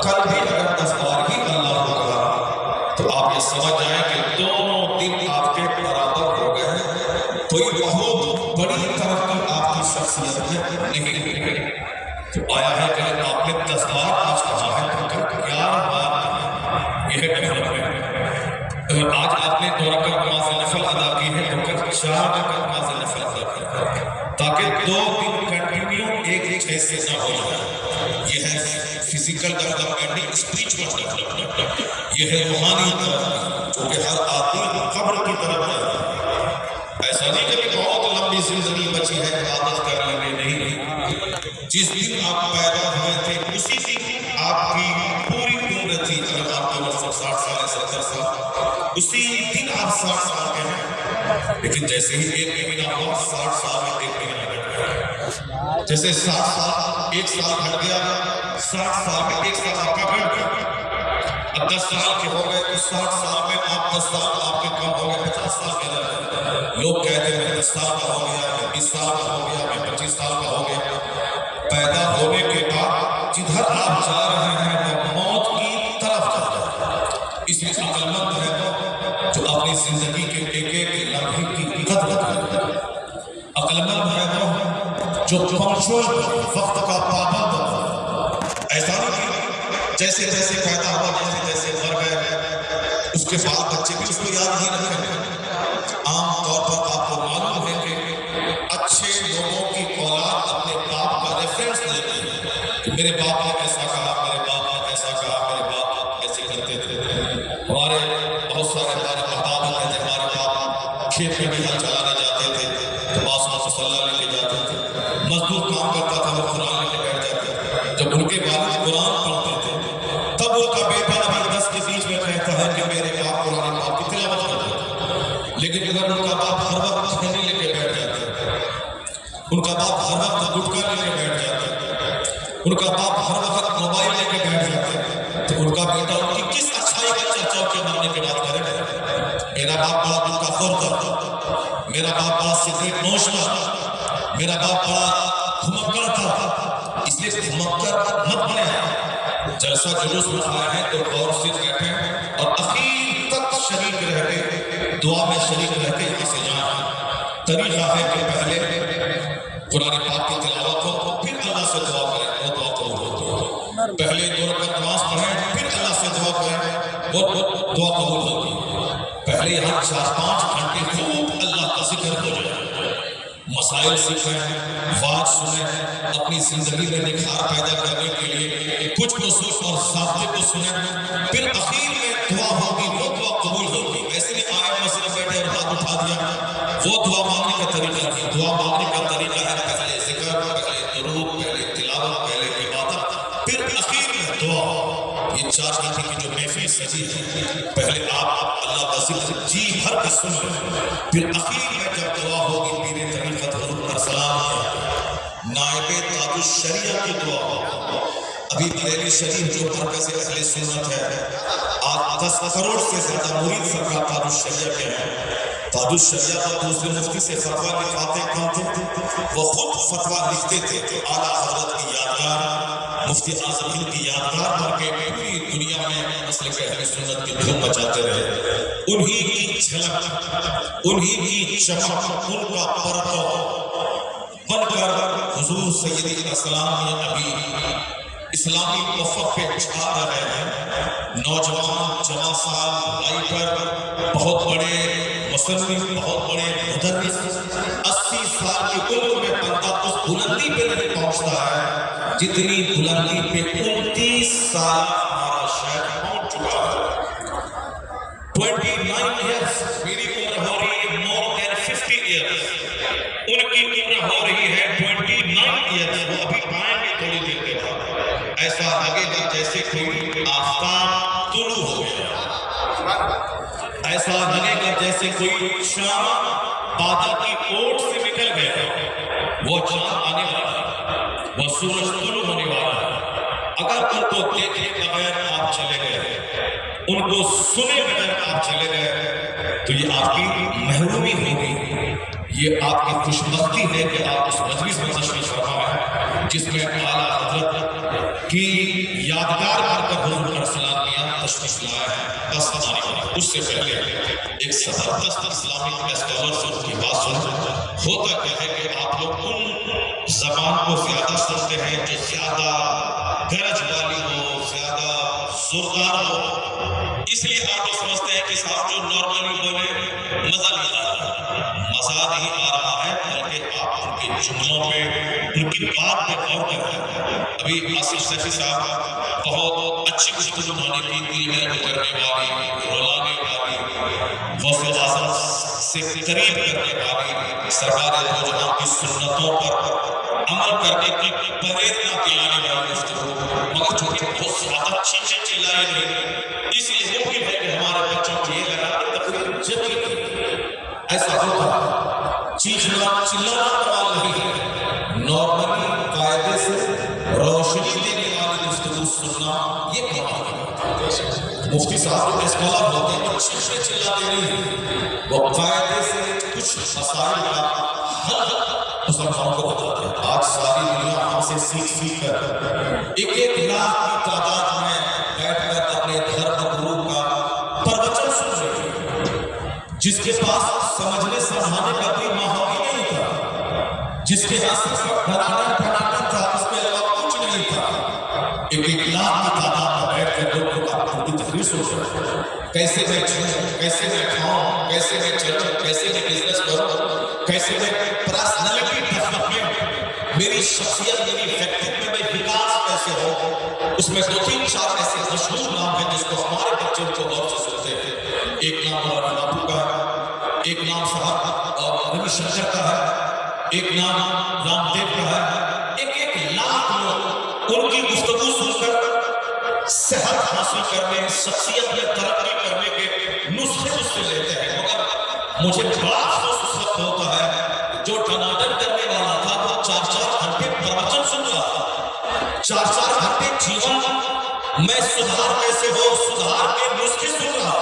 کل بھی اگر 10 بار ہی اللہ کو کہا تو آپ یہ سمجھ جائیں کہ دونوں دن آپ کے برابر ہو گئے ہیں، کوئی بہت بڑی ترقی آپ کی شخصیت میں نہیں ہوئی۔ تو آیا ہے کہ آپ نے 10 بار آج کہا ہے تو کل 11 بار یہ مطلب ہے۔ اگر آج آپ نے 2 رکعت نماز نفل ادا کی ہے تو کل 4 رکعت نماز نفل ادا کی ہے، تاکہ 2 دن کنٹینیو ایک جیسے نہ ہو جائے۔ یہ ہے فزیکل ڈیولپمنٹ، اسپریچول ڈیولپمنٹ، یہ ہے روحانی ترقی جو کہ ہر آدمی قبر کی طرف جا رہا ہے۔ ایسا نہیں کہ بہت لمبی زندگی بچی ہے عبادت کر لینے، نہیں، جس دن آپ پیدا ہوئے تھے اسی دن آپ کی پوری عمر تھی۔ اگر آپ کا وقت 60 سال ہے، 70 سال، اسی دن آپ 60 سال کے ہیں، لیکن جیسے ہی ایک مہینہ ہوا 60 سال میں ایک مہینہ گھٹ گیا، جیسے 60 سال ایک سال گھٹ گیا، 60 سال میں ایک سال آپ کا گھٹ گیا۔ اب 10 سال کے ہو گئے تو 60 سال میں آپ 10 سال آپ کے کم ہو گئے، 50 سال کے رہ گئے۔ لوگ کہتے ہیں میں 10 سال کا ہو گیا، میں 20 سال کا ہو گیا، میں 25 سال کا ہو گیا۔ پیدا ہونے کے بعد جدھر آپ جا رہے ہیں وہ موت کی طرف جا رہے ہیں۔ اس لیے عقل مند ہے وہ جو اپنی زندگی کے ایک ایک لمحے کی قدر کرے۔ عقل مند ہے وہ جو پنکچوئل وقت کا پابند ہو۔ ایسا نہیں جیسے جیسے پیدا ہوا، جیسے جیسے مر گئے، اس کے بعد بچے بھی اس کو یاد نہیں رکھیں۔ عام طور پر آپ کو معلوم ہے کہ اچھے لوگوں کی اولاد اپنے باپ کا ریفرنس لیتی ہے کہ میرے باپ نے ایسا کہا، میرے باپ نے ایسا کہا، میرے باپ ایسے کرتے تھے۔ ہمارے بہت سارے ہمارے احباب کہتے ہیں ہمارے باپ کھیت میں بھی ہل چلانے جاتے تھے تو پاس مسلح لے کے جاتے تھے، مزدور کام کرتا تھا وہ قرآن لے کے بیٹھ جاتے تھے۔ جب ان کے والد قرآن پڑھتے تھے تب ان کا بیٹا ابھی 10 کے بیچ میں کہتا ہے کہ میرے باپ قرآن پاک کی تلاوت کرتے تھے، لیکن اگر ان کا باپ ہر وقت چھینی لے کے بیٹھ جاتے، ان کا باپ ہر وقت گٹکا لے کے بیٹھ جاتے، ان کا باپ ہر وقت موبائل لے کے بیٹھ جاتے، تو ان کا بیٹا ان کی کس اچھائی کا چرچا کے ماننے کے بات کرے گا؟ میرا باپ بڑا گٹکا خور تھا، میرا باپ بڑا سگریٹ نوش تھا، میرا باپ بڑا گھمکڑ تھا، اس لیے گھمکڑ مت بنے۔ جلسہ جلوس میں آئے ہیں تو غور سے بیٹھیں اور اخیر تک شریک رہ کے دعا میں شریک رہ کے یہاں سے جائیں۔ طریقہ ہے کہ پہلے قرآن پاک کی تلاوت ہو، پھر اللہ سے دعا کریں، وہ دعا قبول ہوتی ہے۔ پہلے 2 رکعت نماز پڑھیں، پھر اللہ سے دعا کریں، وہ دعا قبول ہوتی ہے۔ پہلے یہاں 4-5 گھنٹے خوب اللہ کا ذکر ہو جائے، مسائل سیکھیں، واعظ سنیں، اپنی زندگی میں نکھار پیدا کرنے کے لیے کچھ اصول اور ضابطے کو سنیں، پھر اخیر میں دعا ہوگی، وہ دعا قبول ہوگی۔ ایسے نہیں آئے مسجد بیٹھے اور ہاتھ اٹھا دیا، وہ دعا مانگنے کا طریقہ نہیں۔ دعا مانگنے کا طریقہ ہے پہلے ذکر، پہلے درود، پہلے تلاوت، پہلے عبادت، پھر اخیر میں دعا۔ یہ 4 گھنٹے کی جو محفل سجی ہے، پہلے آپ اللہ کا ذکر جی بھر کے سن لیں، پھر اخیر میں جب دعا ہوگی پیر طریقت حضور ارسلان نائب تاج الشریعہ کی دعا ہوگی۔ ابھی بریلی شریف جو مرکز اہل سنت ہے، آج 10 کروڑ سے زیادہ مرید سرکار تاج الشریعہ کے ہیں۔ تاج الشریعہ کا دوسرے مفتی سے فتویٰ لکھواتے کم تھے، وہ خود فتویٰ لکھتے تھے تو اعلیٰ حضرت کی یادگار، مفتی اعظم ہند کی یادگار بن کے پوری دنیا میں مسلک اہل سنت کی دھوم مچاتے رہے۔ انہی کی جھلک، انہی کی چمک، ان کا پرتو بن کر حضور سیدی السلام نے ابھی اسلامی افق پہ چھا رہے ہیں۔ نوجوان 4 سال رائٹر، بہت بڑے مصنف، بہت بڑے مدرس، 80 سال کی عمر میں بندہ اس بلندی پہ نہیں پہنچتا ہے جتنی بلندی پہ 29 سال ہمارا شیخ پہنچ چکا ہے۔ 29 ایئرس، میری عمر ہو رہی ہے more than 50 ایئرس، ان کی عمر ہو رہی ہے 29 ایئرس، وہ ابھی آئیں گے تھوڑی دیر کے بعد۔ ایسا لگے گا جیسے کوئی آفتاب طلوع ہو گیا، ایسا لگے گا جیسے کوئی شام بادل کی اوٹ سے نکل گیا۔ وہ چاند آنے والا ہے، وہ سورج طلوع ہونے والا ہے۔ اگر ان کو دیکھے بغیر آپ چلے گئے، ان کو سنے بغیر آپ چلے گئے تو یہ آپ کی محرومی ہوگی، یہ آپ کی خوش بختی ہے کہ آپ اس مجلس میں تشریف فرما ہے جس میں اعلیٰ حضرت کہ یادگار بن کر حضور علیہ السلام نے تشریف لایا ہے، بس ہماری بات اس سے پہلے ایک زبردست اسلامک اسکالر سے ان کی بات سن۔ ہوتا کیا ہے کہ آپ لوگ ان زبان کو زیادہ سنتے ہیں جو زیادہ گرج والی ہو، زیادہ زوردار ہو، اس لیے آپ یہ سمجھتے ہیں کہ صاحب جو نارملی بولے مزہ نہیں آ رہا، مزہ نہیں آ رہا ہے، بلکہ آپ ان کے جملوں پہ، ان کی بات پہ غور کر رہے ہیں۔ ابھی آصف سیفی صاحب بہت اچھی گفتگو ہونے کی، دل میں اترنے والی، رولانے والی، غوث اعظم سے قریب کرنے والی، سرکار دو جہاں کی سنتوں پر عمل کرنے کی پریرنا دلانے والی گفتگو، مگر چونکہ بہت زیادہ چیزیں چلائے نہیں، اس لیے ممکن ہے کہ ہمارے بچوں کو یہ لگا کہ تقریر جبھی ایسا ہوتا چیخنا چلانا کمال نہیں ہے، نارملی قاعدے سے روشنی دینے والی گفتگو سننا یہ کمال ہے۔ مفتی صاحب جو اسکالر ہوتے ہیں وہ چیخنے چلاتے نہیں، وہ قاعدے سے کچھ مسائل کا حل مسلمانوں کو بتاتے ہیں۔ آج ساری دنیا ہم سے سیکھ کر ایک لاکھ کی تعداد میں بیٹھ کر اپنے دھرم گرو کا پروچن سن رہے ہیں، جس کے پاس سمجھنے سمجھانے کا کوئی ماحول ہی نہیں تھا، جس کے ہاتھ سے پڑھانا تھا، اس کے علاوہ کچھ نہیں تھا۔ ایک لاکھ کی تعداد میں بیٹھ کر لوگوں کا ان کی تقریر سن رہے ہیں، کیسے میں چلوں، کیسے میں کھاؤں، کیسے میں چلوں، کیسے میں بزنس کروں، کیسے میں پرسنالٹی ڈیولپمنٹ، میری شخصیت، میری فیکٹر میں وکاس کیسے ہو۔ اس میں 2-3-4 ایسے مشہور نام ہیں جس کو ہمارے بچے کو غور سے سنتے ہیں۔ ایک نام مولانا باپو کا ہے، ایک نام صاحب اور روی شنکر کا ہے، ایک نام رام دیو کا ہے۔ ایک لاکھ لوگ ان کی گفتگو سن کر صحت حاصل کرنے، شخصیت میں ترقی کرنے کے نسخے اس سے لیتے ہیں، مگر مجھے بڑا افسوس اس وقت ہوتا ہے جو ٹناٹن کرنے والا تھا وہ 4-4 گھنٹے پروچن سن رہا تھا، 4-4 گھنٹے جیون میں سدھار کیسے ہو، سدھار کے نسخے سن رہا،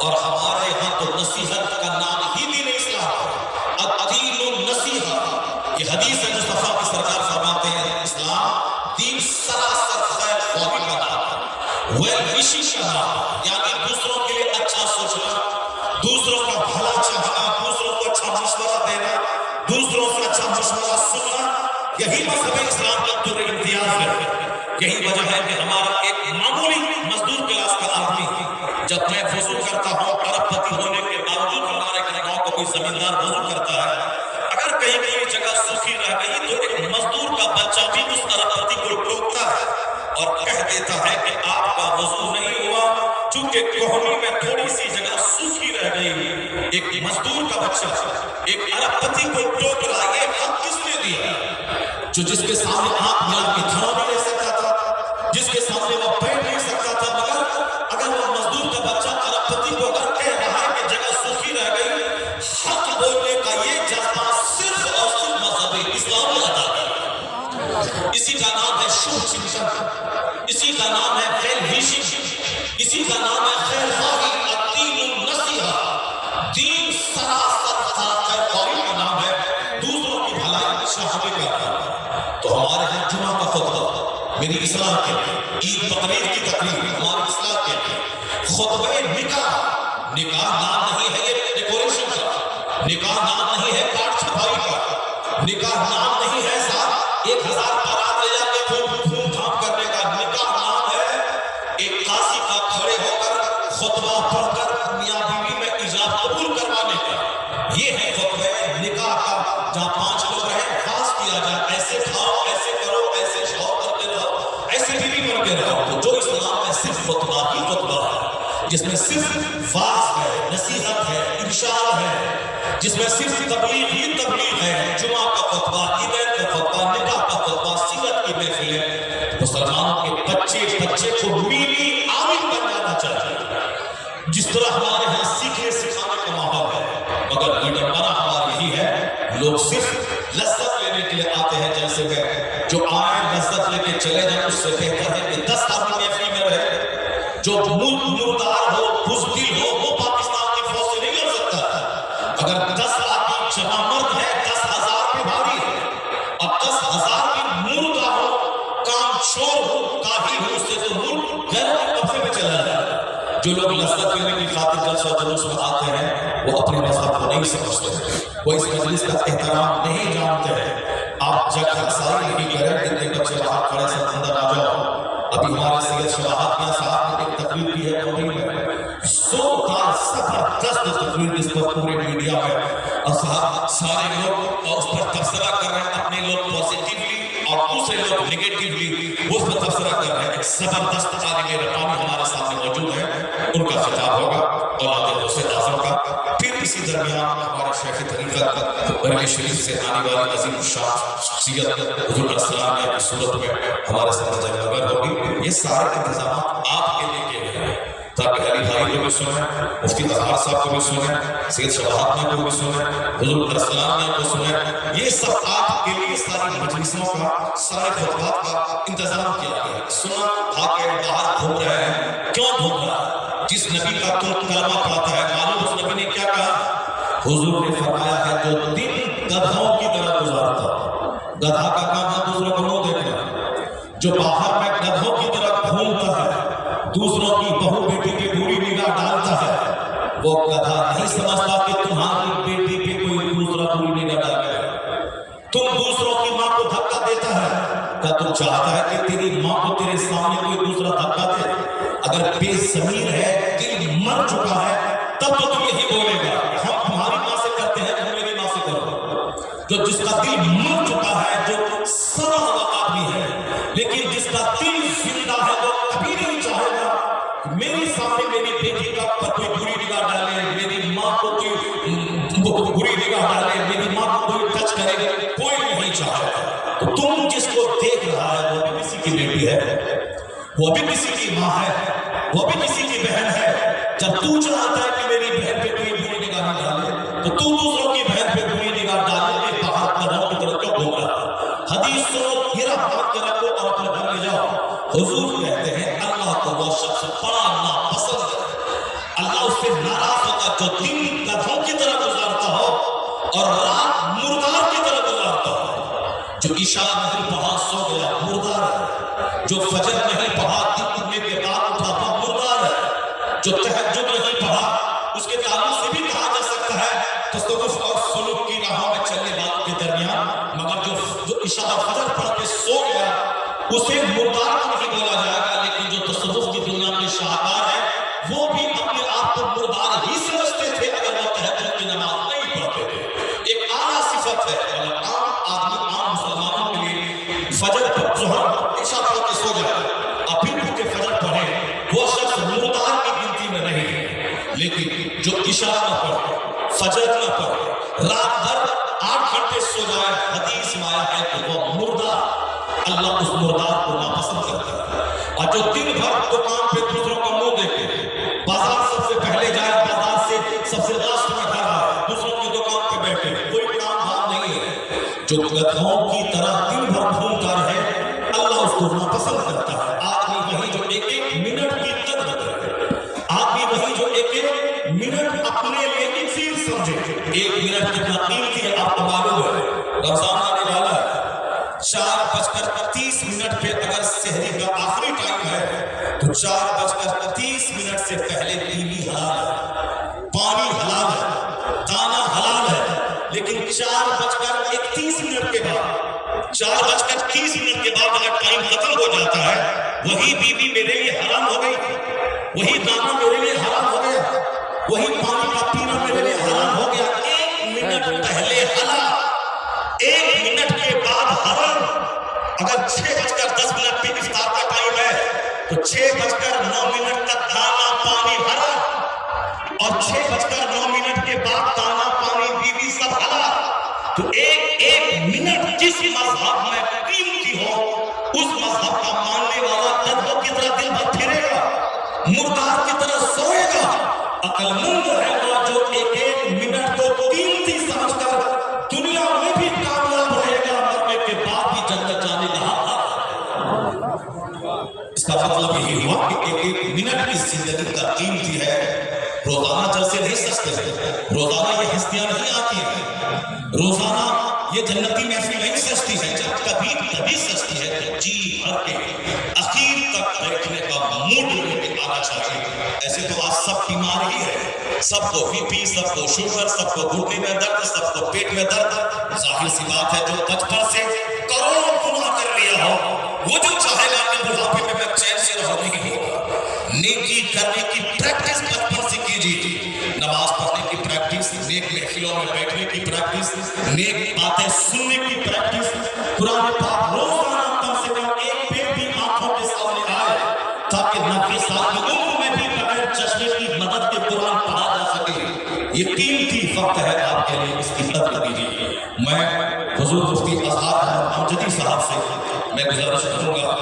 اور ہمارے یہاں تو نصیحت کا نام ہی دین اسلام ہے، الدین النصیحہ۔ یہ حدیث ہے مصطفیٰ کی سرکار فرماتے ہیں اسلام دین سراسر خیر خواہی کا نام ہے، ویل وشنگ کا نام ہے، یعنی دوسروں کے لیے اچھا سوچنا، دوسروں کا بھلا چاہنا، دوسروں کو اچھا مشورہ دینا، دوسروں سے اچھا مشورہ سننا، یہی مذہب اسلام کا در امتیاز ہے۔ یہی وجہ ہے کہ ہمارا ایک معمولی مزدور کلاس کا آدمی جب میں وضو کرتا ہوں، ارب پتی ہونے کے باوجود ہمارے گاؤں کا کوئی زمیندار وضو کرتا ہے، اگر کہیں کہیں جگہ سوکھی رہ گئی تو ایک مزدور کا بچہ بھی اس ارب پتی کو ٹوکتا ہے اور کہہ دیتا ہے کہ آپ کا وضو نہیں ہوا چونکہ کوہنی میں تھوڑی سی جگہ سوکھی رہ گئی۔ ایک مزدور کا بچہ ایک ارب پتی کو ٹوک رہا، یہ حق کس نے دیا؟ جو جس کے سامنے آنکھ ملا کے کھانا بھی لے سکتا تھا، جس کے سامنے وہ بیٹھ نہیں سکتا تھا، مگر اگر وہ مزدور کا بچہ ارب پتی کو اگر کہہ رہا ہے کہ جگہ سوکھی رہ گئی، حق بولنے کا یہ جذبہ صرف اور صرف مذہب اسلام نے عطا کیا۔ اسی کا نام ہے شبھ چنتن، اسی کا نام ہے ویل وشنگ، اسی کا نام ہے خیر خواہی، الدین النصیحہ۔ دین سراسر خیر خواہی کا نام ہے، دوسروں کی بھلائی چاہنے کا نام ہے۔ تو ہمارے یہاں جمعہ کا خطبہ میری اصلاح کے لیے، عید بقرعید کی تقریر ہماری اصلاح کے لیے، خطبہ نکاح، نکاح نام نہیں ہے یہ ڈیکوریشن کا، نکاح نام نہیں ہے کارڈ چھپائی کا، نکاح نام نہیں ہے صاحب 1000 بارات لے جا کے دھوم دھام کرنے کا، نکاح نام ہے ایک قاضی کا کھڑے ہو کر خطبہ پڑھ کر میاں بیوی میں ایجاب قبول کروانے کا۔ یہ ہے خطبہ نکاح کا، جہاں 5 لوگ رہیں، خاص کیا جائے، ایسے کھاؤ، ایسے کرو، ایسے شوہر کرتے رہو، ایسے بیوی بن کے رہو۔ تو جو اسلام میں صرف خطبہ ہی خطبہ ہے، جس میں صرف واعظ ہے، نصیحت ہے، ارشاد ہے، جس میں صرف تبلیغ ہی تبلیغ ہے، جمعہ کا خطبہ، عیدین کا خطبہ، نکاح کا خطبہ، سیرت کی محفلیں، مسلمانوں کے بچے کو مینی عامل بن جانا چاہیے۔ جس طرح ہمارے ہاں سیکھنے سکھانے کا ماحول ہے، مگر وڈمبنا ہماری یہی ہے، لوگ صرف لذت لینے کے لیے آتے ہیں جلسے میں، جو آئیں لذت لے کے چلے جائیں، اس سے بہتر ہے کہ 10 آدمی محفل میں رہے۔ جو مردار ہو، بزدل ہو، وہ پاکستان کی فوج سے نہیں لڑ سکتا۔ اگر 10 آدمی جمع مرد ہے، 10,000 پہ بھاری ہے، اور 10,000 بھی مردہ ہو، کام چور ہو، اس سے تو ملک غیر قبضے میں چلا جائے. جو لوگ لذت لینے کی خاطر جلسہ جلوس میں آتے ہیں وہ اپنے مذہب کو نہیں سمجھتے, وہ اس مجلس کا احترام نہیں جانتے ہیں. آپ جگ ہنسائی نہیں کریں, کتنے بچے باہر کھڑے سے اندر آ جاؤ. ابھی ہمارے سید شواہد کیا صاحب نے ایک تقریر کی ہے موبائل میں, زوردار زبردست تقریر جس پر پورے میڈیا میں اور سارے لوگ اس پر تبصرہ کر رہے ہیں, اپنے لوگ پوزیٹیولی اور دوسرے لوگ نیگیٹیولی اس پر تبصرہ کر رہے ہیں. ایک زبردست عالم ربانی ہمارے سامنے موجود ہے, ان کا خطاب ہوگا اولاد غوث اعظم کا. پھر اسی درمیان ہمارے شیخ طریقت بریلی شریف سے آنے والی عظیم الشان شخصیت حضور السلام کی صورت میں ہمارے سامنے جلوگر ہوگی. یہ سارے انتظامات آپ کے لیے کیے گئے ہیں تاکہ علی بھائی کو بھی سنیں, مفتی اظہار صاحب کو بھی سنیں, سید شواہد نے کو بھی سنیں, حضور السلام نے کو سنیں. یہ سب آپ کے لیے ساری مجلسوں کا, سارے خطبات کا انتظام کیا گیا ہے. سنا بھاگے باہر گھوم رہے ہیں, کیوں گھوم رہا ہے؟ جس نبی کا تم کلمہ پڑھتا ہے معلوم اس نبی نے کیا کہا؟ حضور نے فرمایا ہے جو دن گدھوں کی طرح گزارتا, گدھا کا کام ہے دوسروں کو منہ دیکھنا, جو باہر میں گدھوں کی طرح گھومتا ہے, دوسروں کی بہو بیٹی پہ بری نگاہ ڈالتا ہے, وہ گدھا نہیں سمجھتا کہ تمہاری بیٹی پہ کوئی دوسرا بری نگاہ ڈالے. تم دوسروں کی ماں کو دھکا دیتا ہے, کیا تم چاہتا ہے کہ تیری ماں کو تیرے سامنے کوئی دوسرا دھکا دے؟ اگر بے ضمیر ہے, دل مر چکا ہے, تب تو تم یہی بولے گا ہم تمہاری ماں سے کرتے ہیں, تم میری ماں سے کرو. جو جس کا دل مر چکا ہے, جو سڑا ہوا آدمی ہے, لیکن جس کا دل زندہ ہے, وہ کبھی نہیں چاہے گا کہ میری سامنے میری بیٹی کا پر کوئی بری نگاہ ڈالے, میری ماں کو کوئی بری نگاہ ڈالے, میری ماں کو کوئی ٹچ کرے, کوئی نہیں چاہے گا. تو تم جس کو دیکھ رہا ہے وہ بھی کسی کی بیٹی ہے, وہ بھی کسی کی ماں ہے, وہ بھی کسی کی بہن ہے. جب تو چاہتا ہے کہ میری بہن پہ کوئی بری نگاہ نہ ڈالے, تو تو دوسروں کی بہن پہ بری نگاہ ڈالے کے باہر گدھوں کی طرف کیوں گھوم رہا ہے؟ حدیث سنو, گرا ہاتھ کے رکھو اور اپنے گھر لے جاؤ. حضور کہتے ہیں اللہ کو وہ شخص بڑا ناپسند ہے, اللہ اس سے ناراض ہوتا جو دن گدھوں کی طرح گزارتا ہو اور رات مردار کی طرح گزارتا ہو. جو عشاء نہیں پڑھا سو گیا مردار ہے, جو فجر نہیں پڑھا دن اٹھنے کے بعد اٹھا وہ مردار ہے, جو تہجد نہیں پڑھا اس کے تعلق سے بھی کہا جا سکتا ہے تصوف اور سلوک کی راہوں میں چلنے والوں کے درمیان, مگر جو عشاء اور فجر پڑھ کے سو گیا اسے مردار تو نہیں بولا جائے گا. لیکن جو تصوف کی دنیا میں شاہکار ہے وہ بھی اپنے آپ کو مردار ہی سمجھتے تھے اگر وہ تہجد کی نماز نہیں پڑھتے تھے. ایک اعلیٰ صفت ہے, عام آدمی عام مسلمانوں کے لیے فجر پر ظہر عشاء پڑھ کے سو جائے اور پھر اٹھ کے فجر پڑھے, وہ شخص مردار کی گنتی میں نہیں ہے. لیکن جو عشاء نہ پڑھے, فجر نہ پڑھے, رات بھر 8 گھنٹے سو جائے, حدیث میں آیا ہے کہ وہ مردار, اللہ اس مردار کو ناپسند کرتا ہے. اور جو دن بھر دکان پہ دوسروں کا منہ دیکھے, بازار سب سے پہلے جائے, بازار سے سب سے لاسٹ میں کھڑا, دوسروں کی دکان پہ بیٹھے, کوئی کام دھام نہیں ہے, جو گدھوں کی طرح دن بھر گھومتا رہے, اللہ اس کو ناپسند کرتا ہے. آدمی وہی جو ایک ایک منٹ کی قدر کرے, آدمی وہی جو ایک ایک منٹ اپنے لیے اکسیر سمجھے. 1 منٹ کتنا قیمتی ہے آپ کو معلوم ہے. رمضان آنے والا ہے, 4:30 پہ اگر سحری کا آخری ٹائم ہے تو 4:30 سے پہلے ٹی وی حلال ہے, پانی حلال ہے, دانا حلال ہے. لیکن 4:31 کے بعد, 4:30 کے بعد اگر ٹائم ختم ہو جاتا ہے, وہی بیوی میرے لیے حرام ہو گئی, وہی دانا میرے لیے حرام ہو گیا, وہی پانی کا پینا میرے لیے حرام ہو گیا. 1 منٹ پہلے حلال, 1 منٹ کے بعد حرام. اگر 6:10 پہ افطار کا ٹائم ہے تو 6:09 تک دانا پانی حرام, اور 6:09 کے بعد دانا پانی بیوی سب حلال. تو ایک منٹ جس مذہب میں قیمتی ہو, اس مذہب کا ماننے والا گدھوں کی طرح دل بھر پھرے گا, مردار کی طرح سوئے گا. عقل مند ہے وہ جو ایک منٹ کو قیمتی سمجھ کر دنیا میں بھی کامیاب رہے گا, مرنے کے بعد بھی جنت جانے کا حق ہے. اس کا مطلب یہی ہوا کہ ایک منٹ کی زندگی کا قیمتی ہے. روزانہ جلسے نہیں سستے ہیں, روزانہ یہ ہستیاں نہیں آتی ہیں, روزانہ یہ جنتی محفل نہیں سستی ہے. جب کبھی کبھی سستی ہے تو جی بھر کے اخیر تک ایسے تو آج سب بیمار ہی ہے، سب کو بی پی، سب کو شوگر، سب کو گھٹنے میں درد، سب کو پیٹ میں درد۔ ظاہر سی بات ہے جو بچپن سے کروڑوں گناہ کر لیا ہو وہ جو چاہے گا کہ بڑھاپے میں میں چین سے رہوں، نہیں ہوگا۔ نیکی کرنے کی پریکٹس بچپن سے کیجیے، نماز پڑھنے کی پریکٹس، نیک محفلوں میں بیٹھنے کی پریکٹس، نیک باتیں سننے کی پریکٹس، قرآن پاک روزانہ کم سے کم ایک پیج بھی آنکھوں کے سامنے آئے تاکہ 90 سال کی عمر میں بھی بغیر چشمے کی مدد کے قرآن پڑھا جا سکے۔ یہ قیمتی وقت ہے آپ کے لیے، اس کی